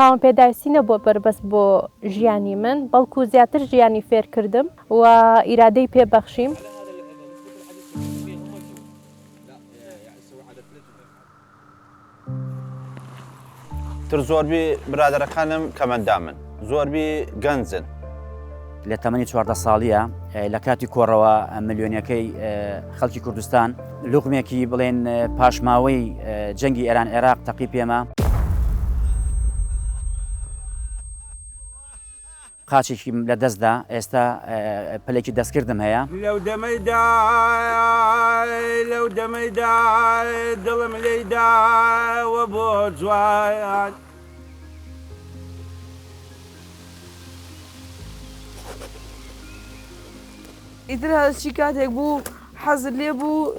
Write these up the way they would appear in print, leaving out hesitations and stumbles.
خاوەن پێداویستی نەبووە بەربەست بۆ ژیانی من بەڵکو زیاتر ژیانی فێر کردم و ئیرادەی پێبەخشیم. تر زۆربی برادەرەکانم کەمەندا من زۆربی گەنجن لە تەمەنی 14 ساڵیە لە کاتی کۆڕەوە ملیۆنیەکەی خەڵکی کوردستان لوقمێکی بڵێن پاشماوەی جەنگی ئێران عێراق تەقی پێمە قاچێکی لە دەستدا ئێستا پلێکی دەستکردم هەیە لەو دەمەیدا دڵم لێداوە بۆ جوایان ئیتر هەچی کاتێک بوو حەزت لێ بوو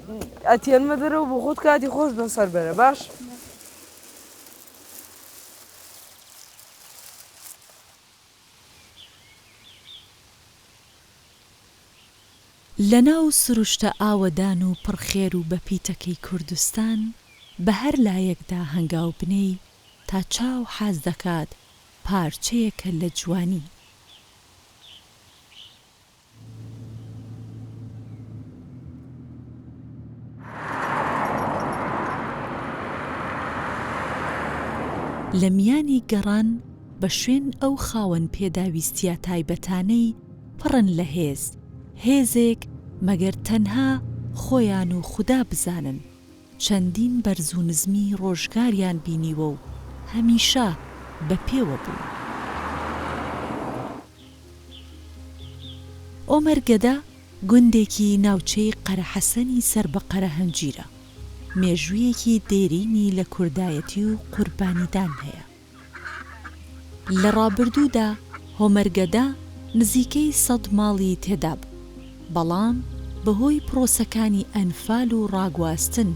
ئەتێنمە دەرەوە بۆ خۆت کاتی خۆش بەسەر بەرە باش. لەناو سروشتە ئاوەدان و پڕخێر و بەپیتەکەی کوردستان بە هەر لایەکدا هەنگاو بنەی تا چاو حاز دەکات پارچەیەکە لە جوانی. لە میانی گەڕان بە شوێن ئەو خاوەن پێداویستیە تایبەتانەی پڕن لە هێزێک مەگەر تەنها خۆیان و خوددا بزانن چەندین بەرز و نزمی ڕۆژگاریان بینیوە و هەمیشە بە پێوە بوو. ئۆمەر گەدا گوندێکی ناوچەی قەرەحەسەنی سەر بە قەرەهەنجیرە، مێژوویەکی دێرینی لە کوردایەتی و قوربانیدان هەیە. لە ڕابردوودا هۆمەرگەدا نزیکەی 100 ماڵی تێدا بوو، بەڵام بەهۆی پرۆسەکانی ئەنفال و ڕاگواستن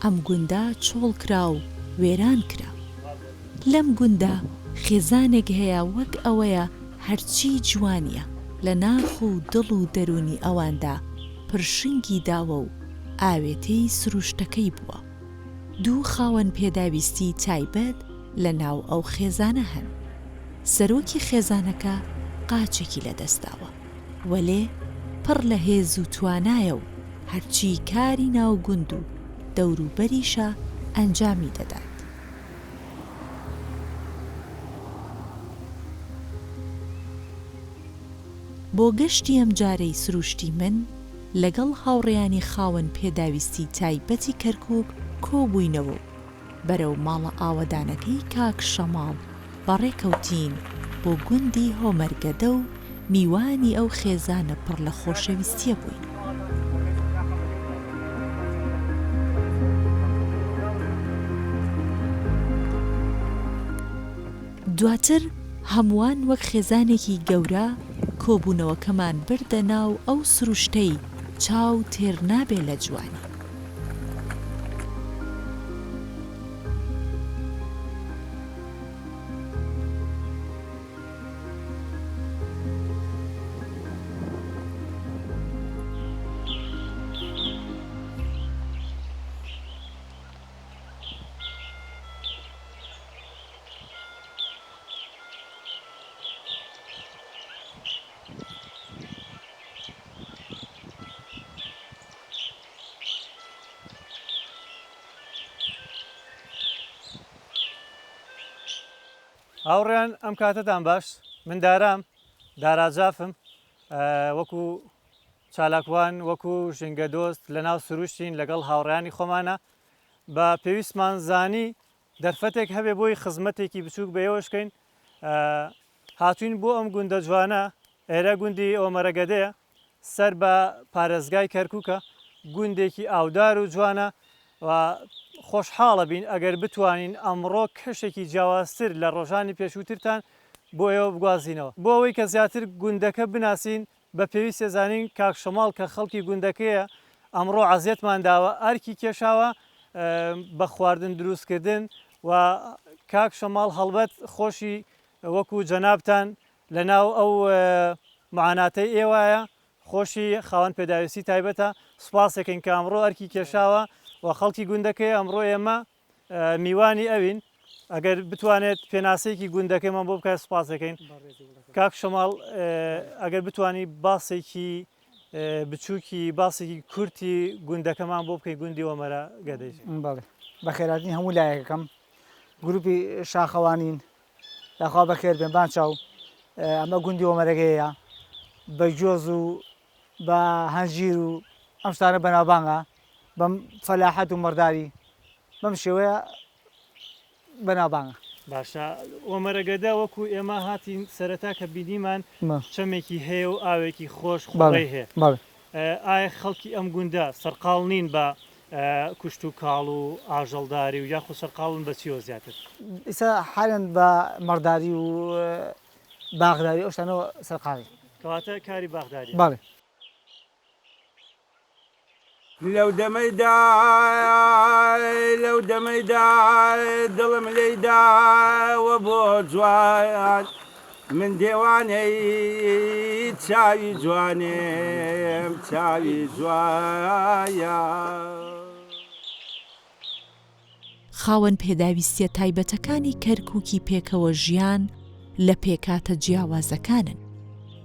ئەم گوندە چۆڵ کرا و وێران کرا. لەم گوندە خێزانێک هەیە وەک ئەوەیە هەرچی جوانیە لە ناخ و دڵ و دەرونی ئەواندا پرشنگی داوە و ئاوێتەی سروشتەکەی بووە. دوو خاوەن پێداویستی تایبەت لە ناو ئەو خێزانە هەن. سەرۆکی خێزانەکە قاچێکی لەدەستداوە وەلێ پڕ لە هێز و توانایە و هەرچی کاری ناو گوند و دەوروبەریشە ئەنجامی دەدات. بۆ گەشتی ئەم جارەی سروشتی من لەگەڵ هاوڕێیانی خاوەن پێداویستی تایبەتی کەرکووک کۆبووینەوە بەرەو ماڵە ئاوەدانەکەی کاک شەماڵ بەڕێکەوتین بۆ گوندی هۆمەرگەدە و میوانی ئەو خێزانە پڕ لە خۆشەویستیە بووین. دواتر هەمووان وەک خێزانێکی گەورە کۆبوونەوەکەمان بردە ناو ئەو سروشتەی چاو تێر نابێ لە جوانی. هاوڕێیان ئەم کاتتان باش، من داراجافم وەکو چالاکوان وەکو ژینگە دۆست لە ناو سروشتین لەگەڵ هاوڕێیانی خۆمانە بە پێویستمان زانی دەرفەتێک هەبێ بۆی خزمەتێکی بچووک بەیەوەشکەین. هاتوین بۆ ئەم گوندە جوانە ئێرە گوندی ئۆمەرەگەدەیە سەر بە پارێزگای کەرکووکە، گوندێکی ئاودار و جوانە و خۆشحاڵە بین ئەگەر بتوانین ئەمڕۆ کەشێکی جیاوازتر لە ڕۆژانی پێشووترتان بۆ ئێوە بگوازینەوە. بۆ ئەوەی کە زیاتر گوندەکە بناسین بە پێویستە زانین کاک شەماڵ کە خەڵکی گوندەکەیە ئەمڕۆ عەزیەتمان داوە ئەرکی کێشاوە بە خواردن دروستکردن و کاک شەماڵ هەڵبەت خۆشی وەکو جەنابتان لە ناو ئەو معاناتەی ئێوایە خۆشی خاوەن پێداویستی تایبەتە. سوپاسێکین کە ئەمڕۆ ئەرکی کێشاوە و خەڵکی گوندەکەی ئەمڕۆ ئێمە میوانی ئەوین ئەگەر بتوانێت پێناسەیەکی گوندەکەمان بۆ بکات سوپاس دەکەین کاک شەماڵ ئەگەر بتانی باسێکی بچووکی باسێکی کورتی گوندەکەمان بۆ بکەی گوندی وەمەرە گەدەیت بەڵێ بەخێراتنی هەموو لایەکەکەم گروپی شاخەوانین داخوا بەخێر بێن بان چاو ئەمە گوندی وەمەرەگەیە بە جۆز و بە هەنجیر و ئەم شتانە بەناوبانگە بەم فەلاحەت و مەرداری بەم شێوەیە بەناوبانگە. باشە وەمەرەگەدا وەکو ئێمە هاتین سەرەتا کە بینیمان چەمێکی هەیە و ئاوێکی خۆش خوڕی هەیە ئایا خەڵکی ئەم گوندە سەرقاڵ نین بە کوشت و کاڵ و ئاژەڵداری و یاخو سەرقاڵن بە چیوە زیاتر ئیسا حالن بە مەرداری و باغداری ئەو شتانەوە سەرقاڵی کەواتە کاری باغداری بەڵێ لەو دەمەیدا دڵم لێیداوە بۆ جوان من دێوانەی چاوی جوانێم چاوی جوایە. خاوەن پێداویستیە تایبەتەکانی کەرکووکی پێکەوە ژیان لە پێکاتە جیاوازەکانن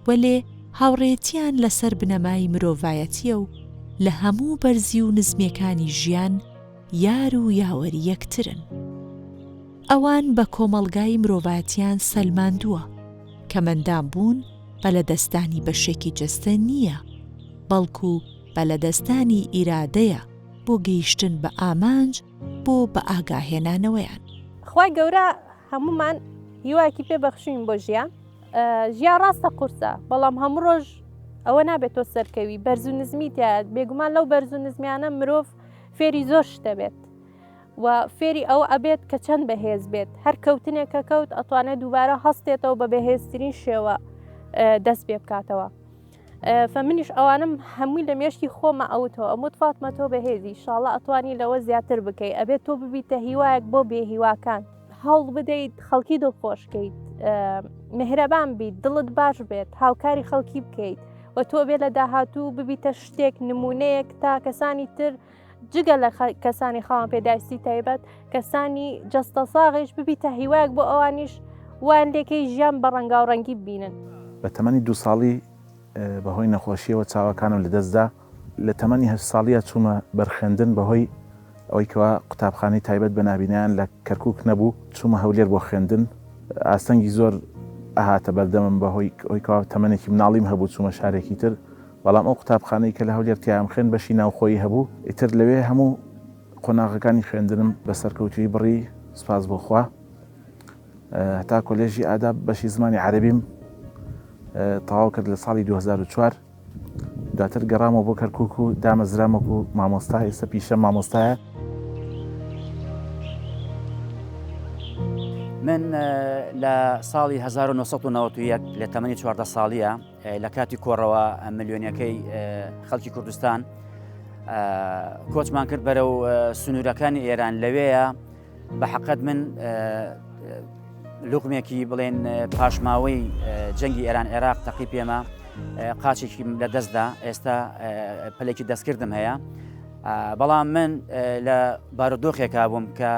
وەلێ هاوڕێتیان لەسەر بنەمای مرۆڤایەتیە و لە هەموو بەرزی و نزمێکانی ژیان یار و یاوەری یەکترن. ئەوان بە کۆمەڵگای مرۆڤایەتیان سەلماندووە کە مەندام بوون بە لەدەستانی بەشێکی جەستە نییە بەڵکو بە لەدەستانی ئیرادەیە بۆ گەیشتن بە ئامانج بۆ بە ئاگاهێنانەوەیان. خوای گەورە هەمومان هیواکی پێبەخشوین بۆ ژیان. ژیان ڕاستە قورسە بەڵام هەموو ڕۆژ ئەوە نابێت تۆ سەرکەوی بەرز و نزمیتە بێگومان لەو بەرز و نزمیانە مرۆڤ فێری زۆر شتە بێت و فێری ئەو ئەبێت کە چەند بەهێز بێت هەر کەوتنێکە کەوت ئەتوانێت دووبارە هەستێتەوە بە بەهێزترین شێوە دەست پێ بکاتەوە. فەمنیش ئەوانم هەمووی لە مێشکی خۆمە ئەوتەوە ئەموت فاتمە تۆ بەهێزی شاڵە ئەتوانی لەوە زیاتر بکەیت ئەبێت تۆ ببیتە هیوایەک بۆ بێهیواکان هەوڵ بدەیت خەڵکی دڵخۆشکەیت مهرەبان بیت دڵت باش بێت هاوکاری خەڵکی بکەیت و تۆ بێت لە داهاتوو ببیتە شتێک نمونەیەک تا کەسانی تر جگە لە کەسانی خاوەن پێداویستی تایبەت کەسانی جەستە ساغیش ببیتە هیوایەک بۆ ئەوانیش وان لێکەی ژیان بە ڕەنگا و ڕەنگی ببینن. بە تەمەنی 2 ساڵی بەهۆی نەخۆشیەوە چاوەکانم لەدەستدا لە تەمەنی 8 ساڵیە چوومە بەرخێندن بەهۆی ئەوەی کەوا قوتابخانەی تایبەت بە نابینیان لە کەرکووک نەبوو چوومە هەولێر بۆ خوێندن ئاستەنگی زۆر ئاهاتە بەردەمم بەهۆی ئەوی کەوا تەمەنێکی مناڵیم هەبوو چوومە شارێکی تر بەڵام ئەو قوتابخانەی کە لە هەولێر تیام خوێن بەشی ناوخۆیی هەبوو ئیتر لەوێ هەموو قۆناغەکانی خوێندنم بەسەرکەوتوی بڕی سوپاس بۆخوا هەتا کۆلێژی ئاداب بەشی زمانی عەرەبیم تەواو کرد لە ساڵی 2004 دواتر گەڕامەوە بۆ کەرکووک و دامەزرامەوە و مامۆستا ئێستا پیشە مامۆستایە. من لە ساڵی 1991 لە تەمەنی 14 ساڵیە لە کاتی کۆڕەوە ملیۆنیەکەی خەڵکی کوردستان کۆچمان کرد بەرەو سنوورەکانی ئێران لەوەیە بە حەقەت من لوقمێکی بڵێن پاشماوەی جەنگی ئێران عێراق تەقی پێمە قاچێکی لە دەستدا ئێستا پلێکی دەستکردم هەیە بەڵام من لە بارودۆخێکا بووم کە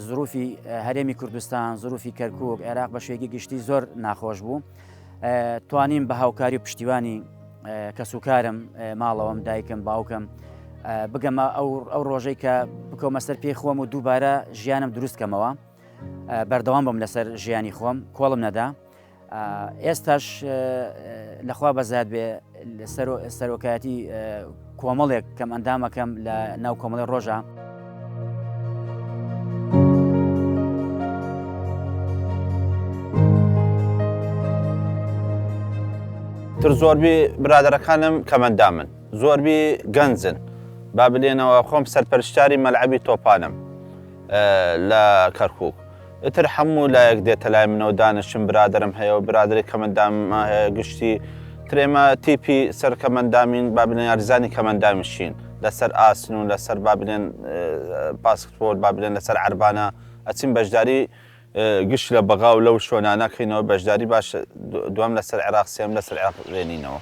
زروفی هەرێمی کوردستان زروفی کەرکووک عێراق بە شوێکی گشتی زۆر ناخۆش بوو توانیم بە هاوکاری و پشتیوانی کەسوکارم ماڵەوەم دایکم باوکم بگەمە ئەو ڕۆژەی کە بکەومە سەر پێی خۆم و دووبارە ژیانم دروستکەمەوە بەردەوام بم لەسەر ژیانی خۆم کۆڵم نەدا ئێستاش لەخوا بەزاد بێ سەرۆکایەتی کۆمەڵێک کەم ئەندامەکەم لە ناو کۆمەڵی ڕۆژە تر زۆربی برادەرەکانم کەمەندا من زۆربی گەنجن با بلێنەوە خۆم سەرپەرشتاری مەلعەبی تۆپانم لە کەرکووک ئیتر هەموو لایەک دێتە لای منەوە دانشم برادرم هەیە و برادری کەمەندام هەیە گشتی ترێمە تیپی سەر کەمەندامین با بلێن یاریزانی کەمەندامیشین لەسەر ئاسن و لەسەر با بلێن باسکتبۆل با بلێن لەسەر عەربانە ئەچین بەشداری گشت لە بەغا و لەو شۆنانەکەینەوە بەشداری باش دوام لەسەر عێراق سێم لەسەر عێراق وێنینەوە.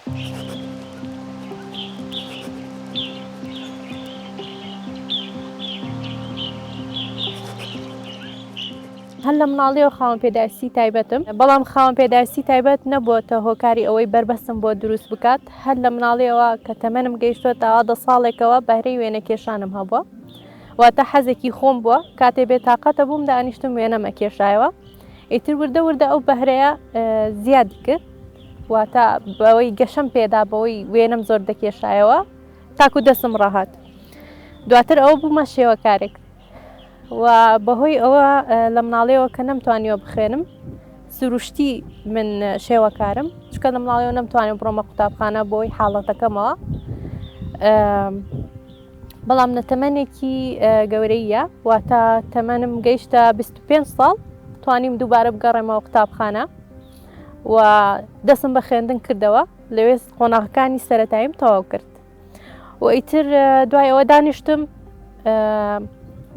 هەر لە مناڵیەوە خاوەن پێداویستی تایبەتم بەڵام خاوەن پێداویستی تایبەت نەبووەتە هۆکاری ئەوەی بربەستم بۆ دروست بکات هەر لە مناڵیەوە کە تەمەنم گەیشتوە تا 10 ساڵێکەوە بەهرەی وێنە کێشانم هەبووە واتە حەزێکی خۆم بووە کاتێ بێتاقەتە بووم دانیشتم وێنەمە کێشایەوە ئیتر وردە وردە ئەو بەهرەیە زیادی کرد واتە بەوەی گەشەم پێدا بەوەی وێنەم زۆر دەکێشایەوە تاکو دەستم ڕاهات دواتر ئەوە بوومە شێوەکارێک و بەهۆی ئەوە لە مناڵەوە کە نەمتوانیەوە بخوێنم سروشتی من شێوەکارم چکە لە مناڵەوە نەمتوانێت بڕۆمە قوتابخانە بۆی حاڵەتەکەمەوە بەڵام نەتەمەنێکی گەورەیە واتە تەمەنم گەیشتە 25 ساڵ توانیم دووبارە بگەڕێمەوە قوتابخانە و دەستم بە خوێندن کردەوە لەوێ قۆناغەکانی سەرەتاییم تەواو کرد و ئیتر دوای ئەوە دانیشتم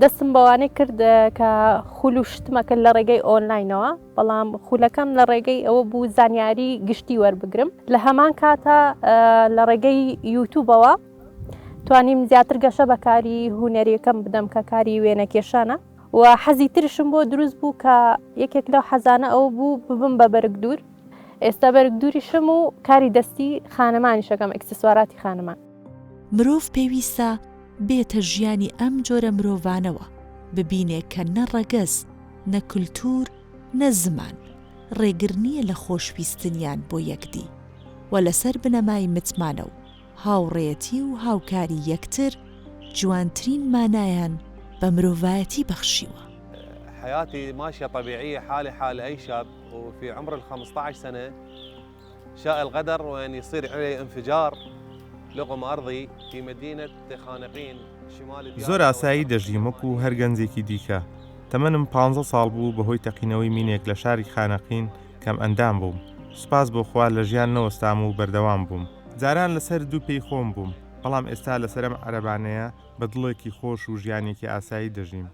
دەستم بەوانەی کرد کە خول و شتمەکە لە ڕێگەی ئۆنلاینەوە بەڵام خولەکەم لە ڕێگەی ئەوە بوو زانیاری گشتی وەربگرم لە هەمان کاتە لە ڕێگەی یوتیوبەوە توانیم زیاتر گەشە بەکاری هوەریەکەم بدەم کە کاری وێنە کێشانە و حەزی ترشم بۆ دروست بوو کە یەکێک لەو حەزانە ئەو بوو ببم بە بەرگدور ئێستا بەرگدوریشم و کاری دەستی خانەمانی شەکەم ئەکسسواراتی خانەمان مرۆڤ پێویستە بێتە ژیانی ئەم جۆرە مرۆڤانەوە ببینێ کە نە ڕەگەز نە کولتور نە زمان ڕێگر نییە لە خۆشویستنیان بۆ یەکدی و لەسەر بنەمای متمانە و هاوڕێتی و هاوکاری یەکتر جوانترین مانایان بە مرۆڤایەتی بەخشیوە حياتي ماشية طبيعية حالي حال أي شاب وفي عمر 15 سنة شاء القدر وأن يصير علي انفجار لقم أرضي في مدينة خانقين شمال زۆر ئاسایی دەژیم وەکو هەر گەنجێکی دیکە تەمەنم 15 ساڵ بوو بەهۆی تەقینەوەی مینێک لە شاری خانەقین کەم ئەندام بووم سوپاس بۆ خوا لە ژیان نەوەستام و بەردەوام بووم جاران لەسەر دوو پێی خۆم بووم بەڵام ئێستا لەسەرم عەرەبانەیە بە دڵێکی خۆش و ژیانێکی ئاسایی دەژیم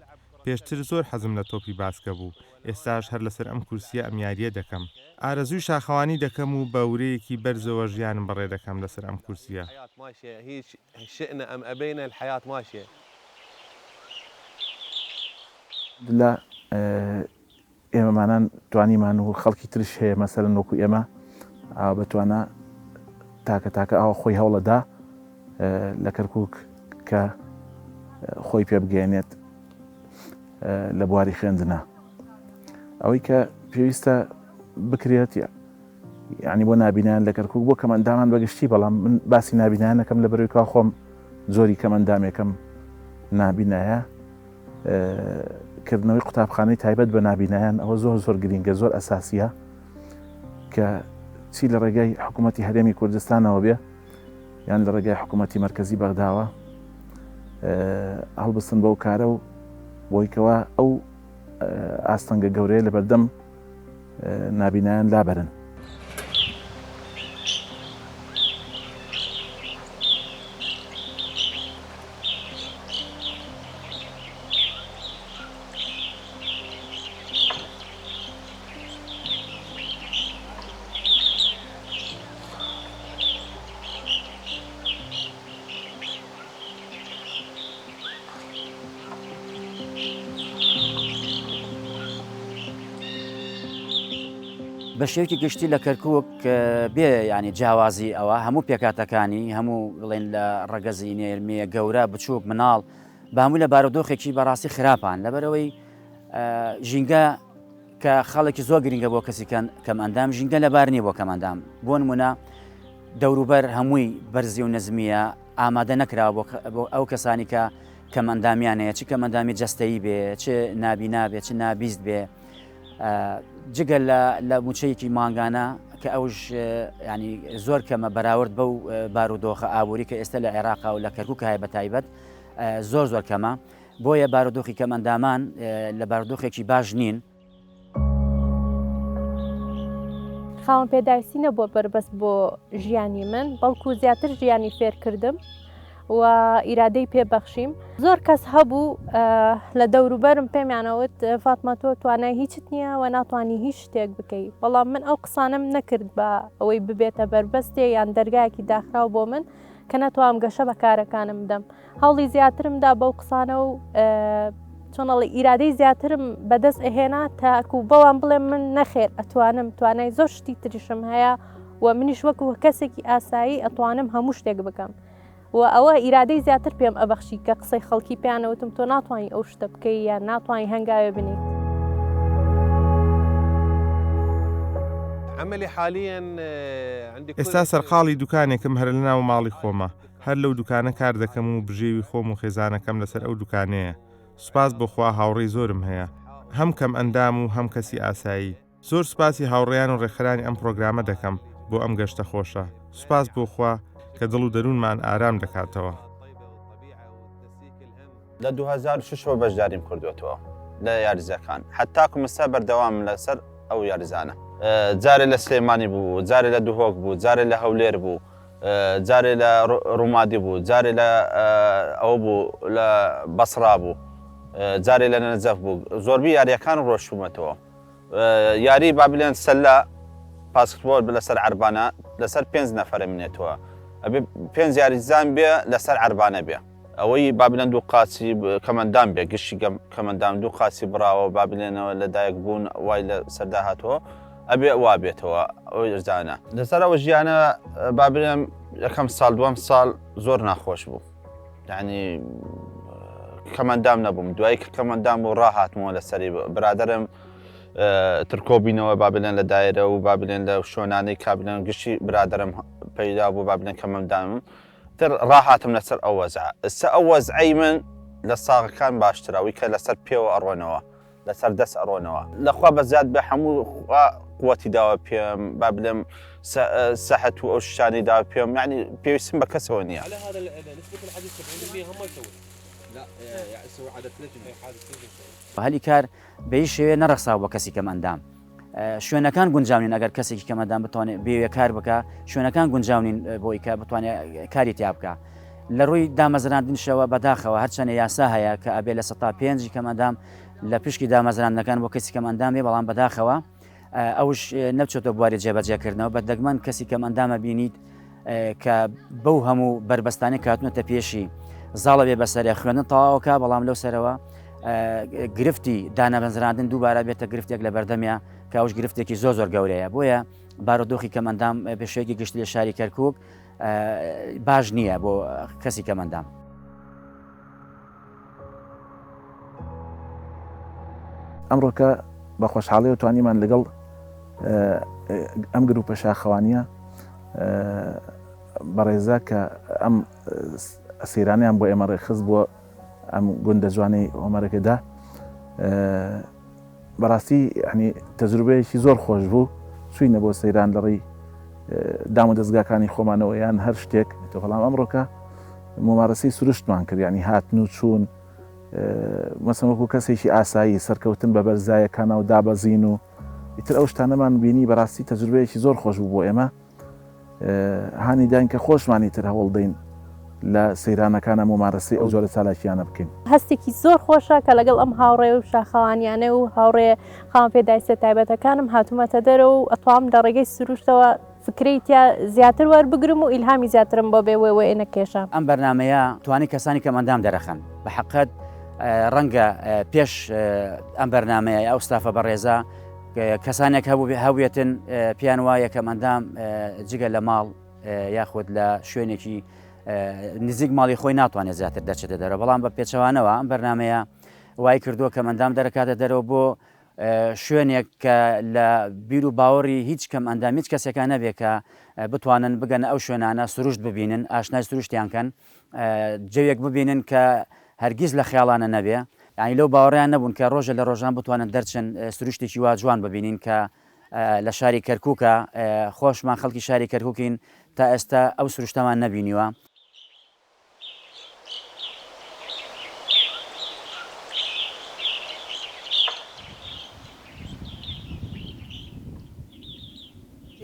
پێشتر زۆر حەزم لە تۆپی باسکە بوو ئێستاش هەر لەسەر ئەم کورسیە ئەمیاریە دەکەم ئارەزوی شاخەوانی دەکەم و بەورەیەکی بەرزەوە ژیانم بەڕێ دەکەم لەسەر ئەم کورسیە هیچ شئنا أم أبينا الحياة ماشية لە ئێمەمانان توانیمان و خەڵکی ترش هەیە مەسەرەن وەکو ئێمە بەتوانە تاکە ئەوە خۆی هەوڵەدا لە کەرکووک کە خۆی پێ بگەێنێت لە بواری خوێندنە ئەوەی کە پێویستە بکرێت یعنی بۆ نابینیان لە کەرکووک بۆ کەمەندامان بەگشتی بەڵام من باسی نابینیانەکەم لە بەرەوەی کا خۆم زۆری کەمەندامێکم نابینایە کردنەوەی قوتابخانەی تایبەت بە نابینایان ئەوە زۆر گرینگە زۆر ئەساسیە کە چی لە ڕێگای حکوومەتی هەرێمی کوردستانەوە بێ یان لە ڕێگای حکوومەتی مەرکەزی بەغداوە هەڵبستن بەو کارە و بۆیکەوە ئەو ئاستەنگە گەورەیە لە بەردەم نابینایان لابەرن بە شێوکی گشتی لە کەرکووک بێ ینی جیاوازی ئەوە هەموو پێکاتەکانی هەموو بڵێن لە ڕەگەزی نێرمێ گەورە بچووک مناڵ بە هەموو لە بارودۆخێکی بەڕاستی خراپان لەبەرەوەی ژینگە کە خەڵێکی زۆر گرنگە بۆ کەسی کەم ئەندام ژینگە لەبار نییە بۆ کەمەندام بۆ نمونە دەوروبەر هەمووی بەرزی و نزمیە ئامادە نەکراوە بۆ ئەو کەسانی کە کەمەندامیانەیە چ کەمەندامی جەستەیی بێ چ نابینا بێ چ نابیست بێ جگە لە موچەیەکی مانگانە کە ئەوش ینی زۆر کەمە بەراورد بەو بارودۆخە ئابووری کە ئێستا لە عێراقا و لە کەرکووک هەیە بە تایبەت زۆر کەمە بۆیە بارودۆخی کەمەندامان لە بارودۆخێکی باش نین خاوەن پێداویستی نەبووە بربەست بۆ ژیانی من بەڵکو زیاتر ژیانی فێر کردم و ئیرادەی پێبەخشیم زۆر کەس هەبوو لە دەوروبەرم پێمیانەوت فاتمە تۆ توانای هیچت نییە و ناتوانانی هیچ شتێک بکەیت بەڵام من ئەو قسانم نەکرد بە ئەوەی ببێتە بربەستێ یان دەرگایەکی داخراو بۆ من کە نەتوام گەشە بە کارەکانم بدەم هەوڵی زیاترمدا بەو قسانە و چۆنەڵی ئیرادەی زیاترم بەدەست ئەهێنا تاکو بەوان بڵێ من نەخێر ئەتوانم توانای زۆر شتی تریشم هەیە و منیش وەکو کەسێکی ئاسایی ئەتوانم هەموو شتێک بکەم و ئەوە ئیرادەی زیاتر پێم ئەبەخشی کە قسەی خەڵکی پیانەوتم تۆ ناتوانانی ئەو شتە بکەی یان ناتوانانی هەنگاوێ بنیت. عملي حاليا عندي ئێستا سەرقاڵی دوکانێکم هەر لە ناو ماڵی خۆمە، هەر لەو دوکانە کار دەکەم و بژێوی خۆم و خێزانەکەم لەسەر ئەو دوکانەیە. سوپاس بۆخوا هاوڕێی زۆرم هەیە، هەم کەم ئەندام و هەم کەسی ئاسایی. زۆر سوپاسی هاوڕێیان و ڕێکخرانی ئەم پرۆگرامە دەکەم بۆ ئەم گەشتە خۆشە. سوپاس بۆخوا کە دڵ و دەروونمان ئارام دەکاتەوە. لە 2006 بەشداریم کردوێتەوە لە یاریزەکان، حتاکو مستا بەردەوام لەسەر ئەو یاریزانە. جارێ لە سلێمانی بوو، جارێ لە دوهۆک بوو، جارێ لە هەولێر بوو، جارێ لە ڕوومادی بوو، جارێ لە ئەوە بوو لە بەسرا بوو، جارێ لە نەجەف بوو. زۆربەی یاریەکان ڕۆشتومەتەوە. یاری بابلێن سەلا پاسکتبۆل لەسەر عەربانە لەسەر 5 نەفەرە منێتەوە، ئەبێ 5 یاریزان بێ لەسەر عەربانە بێ. ئەوەی بابلێن دوو قاچی کەمەندان بێ، گشتی کەمەندان دوو قاچی بڕاوە بابلێنەوە لەدایک بوون وای لە سەردا هاتەوە ئەبێ وا بێتەوە ئەو ئەرزانە. لەسەر ئەوە ژیانە بابلێن یەکەم ساڵ دووەم ساڵ زۆر ناخۆش بوو، یعنی کەمەندام نەبووم. دوایی کە کەمەندام بوو ڕاهاتمەوە لەسەری برادەرم ترکۆبینەوە بابلێن لە دایرە و بابلێن لە شۆنانەی کابلێن گشتی برادەرم پەیدا بوو بابلێن کەمەندامم تر ڕاهاتم لەسەر ئەو وەزع. ئێستا ئەو وەزعەی من لە ساغەکان باشتراوی کە لەسەر پێوە ئەڕۆنەوە، لەسەر دەست ئەڕۆنەوە. لەخوا بەزیاد بە هەموو قووەتی داوە پێم، با بڵێم سەحەت و ئەو شتانی داوە پێم، یعنی پێویستم بە کەسەوە نییە. على هذا نسبة الحديث 70% هم ما يسوون. لا يسوي عدد نجم. هەلی کار بەی شێوێ نەڕەخساو بە کەسی کەم ئەندام. شوێنەکان گونجاونین ئەگەر کەسێکی کەمەندام بتوانێت بێوێ کار بکە، شوێنەکان گونجاونین بۆی کە بتوانێت کاری تیا بکە. لە ڕووی دامەزراندنشەوە بەداخەوە هەرچەنە یاسا هەیە کە ئەبێ لە 5 کەمەندام لە پشکی دامەزراندنەکان بۆ کەسی کەمەندام بێ، بەڵام بەداخەوە ئەوش نەبچێتە بواری جێبەجێکردنەوە. بە دەگمەن کەسی کەمەندامە بینیت کە بەو هەموو بربەستانی کاتونەتە پێشی زاڵە بێ بەسەرێ خوێندن تەواوەکە، بەڵام لەو سەرەوە گرفتی دانەبەنجراندن دووبارە بێتە گرفتێک لە بەردەمیا کە ئەوش گرفتێکی زۆر گەورەیە. بۆیە بارودۆخی کەمەندام پێشەیەکی گشتی لە شاری کەرکووک باش نییە بۆ کەسی کەمەندام. ئەمڕۆکە بە خۆشحاڵی و توانیمان لەگەڵ ئەم گروپە شاخەوانیە بەڕێزە کە ئەم سەیرانیان بۆ ئێمە ڕێخست بووە ئەم گوندە جوانەی ئۆمەرەکەدا. بەڕاستی ینی تەجروبەیەکی زۆر خۆش بوو، چوینە بۆ سەیران لەڕێی دام و دەستگاکانی خۆمانەوە یان هەر شتێک. بەڵام ئەمڕۆکە ممارەسەی سروشتمان کرد، ینی هاتن و چوون مەسەڵەن وەکو کەسێکی ئاسایی سەرکەوتن بە بەرزایەکانە و دابەزین و ئیتر ئەو شتانەمان بینی. بەڕاستی تەجروبەیەکی زۆر خۆش بوو بۆ ئێمە. هانی داین کە خۆشمانی تر هەوڵ دەین لە سەیرانەکانە ممارەسەی ئەو جۆرە چالاکیانە بکەین. هەستێکی زۆر خۆشە کە لەگەڵ ئەم هاوڕێ و شاخەوانیانە و هاوڕێ خاوەن پێداویستە تایبەتەکانم هاتوومەتە دەرەوە و ئەتوانم لە ڕێگەی سروشتەوە فکرەیتیا زیاتر وەربگرم و ئیلهامی زیاترم بۆ بێ وێ نەکێشە. ئەم بەرنمەیە توانی کەسانی کەمەندام دەرەخەن بە حەقەت ڕەنگە پێش ئەم بەرنمەیە ئەو ستافە بەڕێزە کەسانێک هەبوێتن پیان وایە کەمەندام جگە لە ماڵ یاخود لە شوێنێکی نزیک ماڵی خۆی ناتوانێت زیاتر دەرچێتە دەرەوە. بەڵام بە پێچەوانەوە ئەم بەرنمەیە وای کردووە کەمەندام دەرەکاتە دەرەوە بۆ شوێنێک کە لە بیر و باوەڕی هیچ کەم ئەندام هیچ کەسێکان نەبێت کە بتوانن بگەن ئەو شوێنانە سروشت ببینن، ئاشنای سروشتیان کەن، جەوێک ببینن کە هەرگیز لە خیاڵانە نەبێ. یعنی لەو باوەڕیان نەبوون کە ڕۆژە لە ڕۆژان بتوانن دەرچن سروشتێکی وا جوان ببینین کە لە شاری کەرکووکە خۆشمان خەڵکی شاری کەرکووکین تا ئێستا ئەو سروشتەمان نەبینیوە.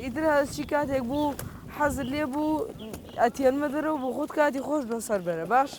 ئیتر هەچی کاتێک بوو حەزر لێ بوو ئەتێنمە دەرەوە بۆ خۆت کاتی خۆش بەسەر بەرە باش.